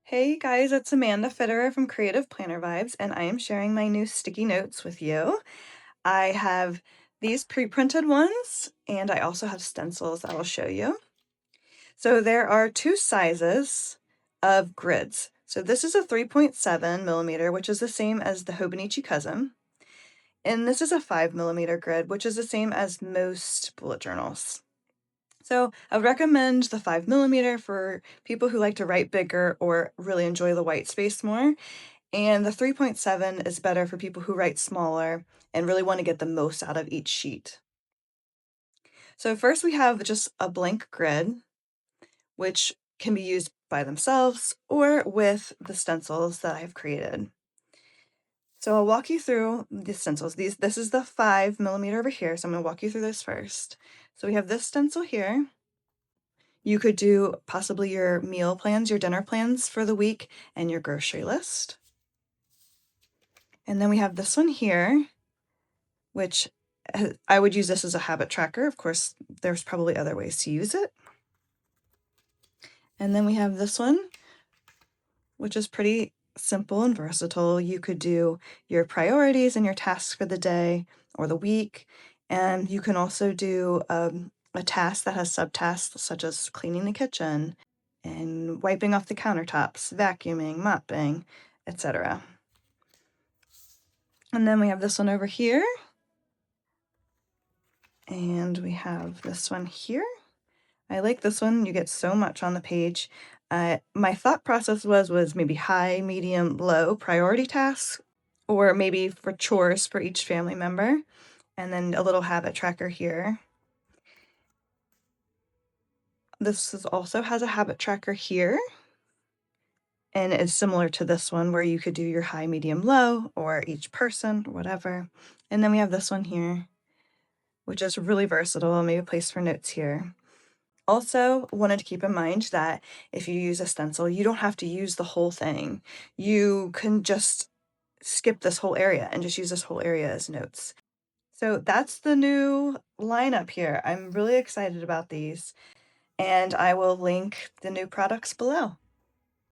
Hey guys, it's Amanda Fitterer from Creative Planner Vibes, and I am sharing my new sticky notes with you. I have these pre-printed ones, and I also have stencils that I'll show you. So there are two sizes of grids. So this is a 3.7 millimeter, which is the same as the Hobonichi Cousin. And this is a 5 millimeter grid, which is the same as most bullet journals. So I would recommend the 5 millimeter for people who like to write bigger or really enjoy the white space more. And the 3.7 is better for people who write smaller and really want to get the most out of each sheet. So first we have just a blank grid, which can be used by themselves or with the stencils that I've created. So I'll walk you through the stencils. This is the 5 millimeter over here, so I'm going to walk you through this first. So we have this stencil here. You could do possibly your meal plans, your dinner plans for the week, and your grocery list. And then we have this one here, which I would use this as a habit tracker. Of course, there's probably other ways to use it. And then we have this one, which is pretty simple and versatile. You could do your priorities and your tasks for the day or the week. And you can also do a task that has subtasks such as cleaning the kitchen and wiping off the countertops, vacuuming, mopping, etc. And then we have this one over here. And we have this one here. I like this one. You get so much on the page. My thought process was maybe high, medium, low priority tasks, or maybe for chores for each family member. And then a little habit tracker here. Also has a habit tracker here. And it's similar to this one where you could do your high, medium, low, or each person, or whatever. And then we have this one here, which is really versatile, maybe a place for notes here. Also, wanted to keep in mind that if you use a stencil, you don't have to use the whole thing. You can just skip this whole area and just use this whole area as notes. So that's the new lineup here. I'm really excited about these, and I will link the new products below.